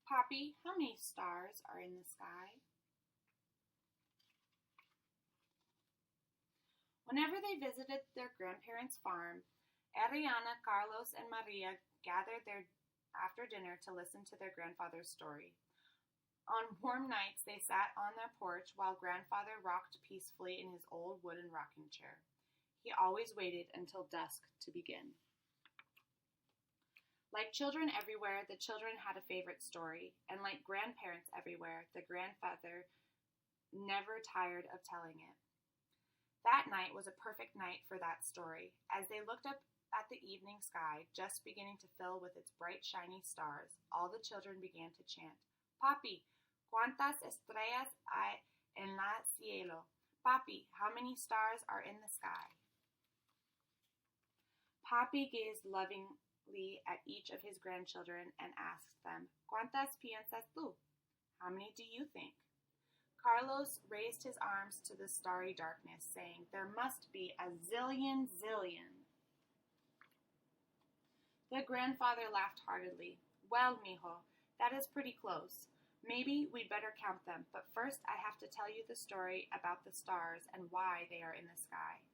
Papi, how many stars are in the sky? Whenever they visited their grandparents' farm, Ariana, Carlos, and Maria gathered there after dinner to listen to their grandfather's story. On warm nights, they sat on their porch while grandfather rocked peacefully in his old wooden rocking chair. He always waited until dusk to begin. Like children everywhere, the children had a favorite story, and like grandparents everywhere, the grandfather never tired of telling it. That night was a perfect night for that story. As they looked up at the evening sky, just beginning to fill with its bright, shiny stars, all the children began to chant, Papi, ¿cuántas estrellas hay en el cielo? Papi, how many stars are in the sky? Papi gazed lovingly at each of his grandchildren and asked them, ¿Cuántas piensas tú? How many do you think? Carlos raised his arms to the starry darkness, saying, There must be a zillion. The grandfather laughed heartily. Well, mijo, that is pretty close. Maybe we'd better count them, but first I have to tell you the story about the stars and why they are in the sky.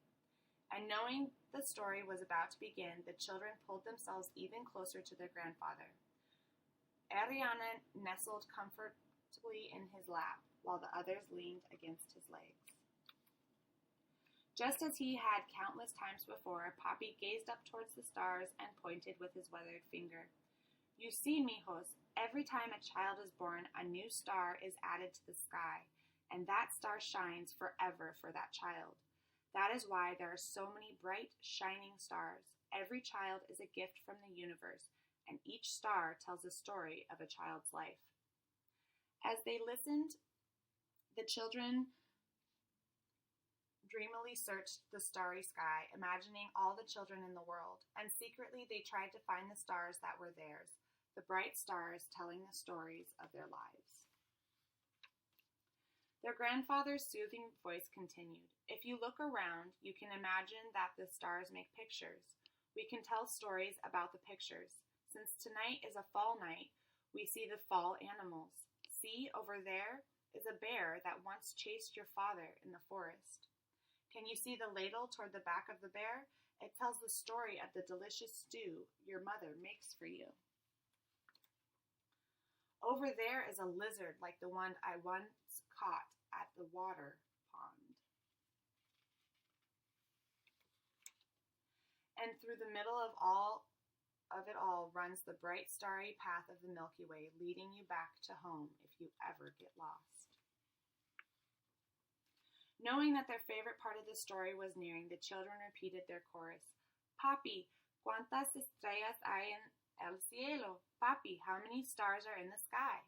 And knowing the story was about to begin, the children pulled themselves even closer to their grandfather. Ariana nestled comfortably in his lap, while the others leaned against his legs. Just as he had countless times before, Papi gazed up towards the stars and pointed with his weathered finger. You see, mijos, every time a child is born, a new star is added to the sky, and that star shines forever for that child. That is why there are so many bright, shining stars. Every child is a gift from the universe, and each star tells a story of a child's life. As they listened, the children dreamily searched the starry sky, imagining all the children in the world, and secretly they tried to find the stars that were theirs, the bright stars telling the stories of their lives. Their grandfather's soothing voice continued. If you look around, you can imagine that the stars make pictures. We can tell stories about the pictures. Since tonight is a fall night, we see the fall animals. See, over there is a bear that once chased your father in the forest. Can you see the ladle toward the back of the bear? It tells the story of the delicious stew your mother makes for you. Over there is a lizard like the one I once caught at the water pond. And through the middle of it all runs the bright starry path of the Milky Way, leading you back to home if you ever get lost. Knowing that their favorite part of the story was nearing, the children repeated their chorus. Papi, ¿cuántas estrellas hay en el cielo? Papi, how many stars are in the sky?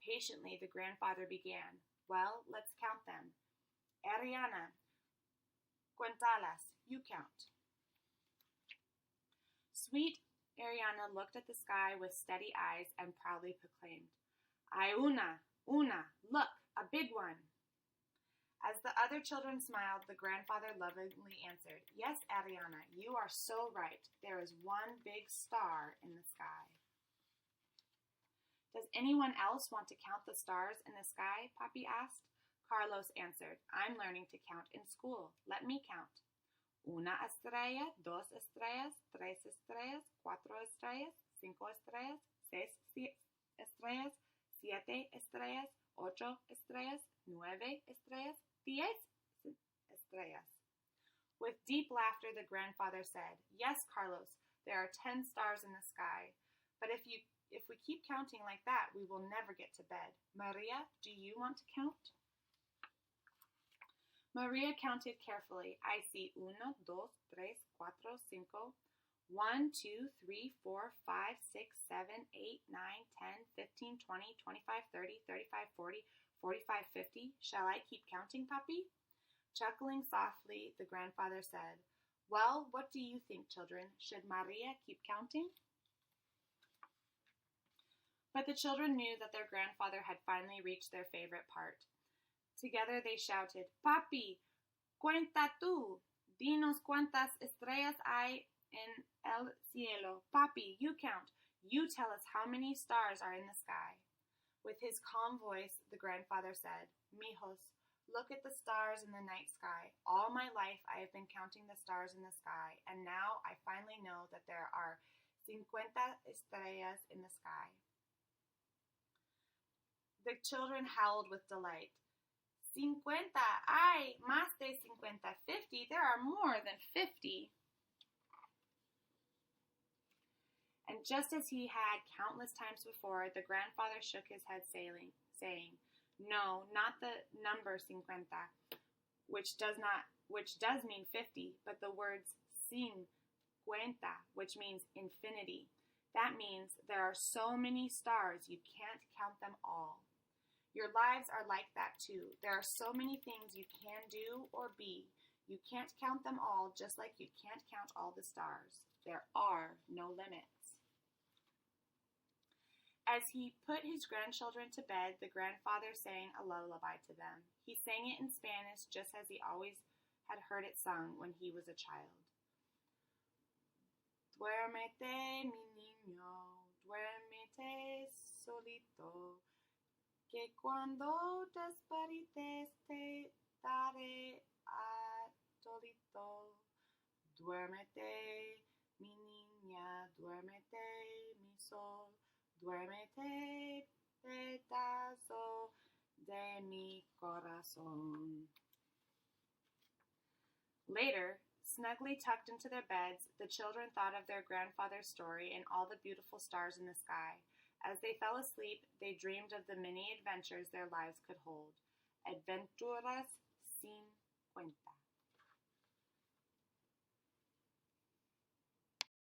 Patiently, the grandfather began. Well, let's count them. Ariana, cuéntalas, you count. Sweet Ariana looked at the sky with steady eyes and proudly proclaimed, Hay una, look, a big one. As the other children smiled, the grandfather lovingly answered, Yes, Ariana, you are so right. There is one big star in the sky. Does anyone else want to count the stars in the sky? Papi asked. Carlos answered, I'm learning to count in school. Let me count. Una estrella, dos estrellas, tres estrellas, cuatro estrellas, cinco estrellas, seis estrellas, siete estrellas, ocho estrellas, nueve estrellas, 10 estrellas. With deep laughter, the grandfather said, Yes, Carlos, there are 10 stars in the sky. But if we keep counting like that, we will never get to bed. Maria, do you want to count? Maria counted carefully. I see 1, 2, 3, 4, 5. 1, 2, 3, 4, 5, 6, 7, 8, 9, 10, 15, 20, 25, 30, 35, 40, 45, 50. Shall I keep counting, Papi? Chuckling softly, the grandfather said, Well, what do you think, children? Should Maria keep counting? But the children knew that their grandfather had finally reached their favorite part. Together they shouted, Papi, cuenta tú. Dinos cuántas estrellas hay en el cielo. Papi, you count. You tell us how many stars are in the sky. With his calm voice, the grandfather said, Mijos, look at the stars in the night sky. All my life I have been counting the stars in the sky, and now I finally know that there are 50 estrellas in the sky. The children howled with delight. 50, ay, más de 50, 50, there are more than 50. And just as he had countless times before, the grandfather shook his head saying, no, not the number 50, which does mean 50, but the words 50, which means infinity. That means there are so many stars you can't count them all. Your lives are like that too. There are so many things you can do or be. You can't count them all, just like you can't count all the stars. There are no limits. As he put his grandchildren to bed, the grandfather sang a lullaby to them. He sang it in Spanish just as he always had heard it sung when he was a child. Duérmete, mi niño, duérmete solito, que cuando despiertes te daré a todito. Duérmete, mi niña, duérmete, mi sol, duérmete, pedazo de mi corazón. Later, snugly tucked into their beds, the children thought of their grandfather's story and all the beautiful stars in the sky. As they fell asleep, they dreamed of the many adventures their lives could hold. Aventuras sin cuenta.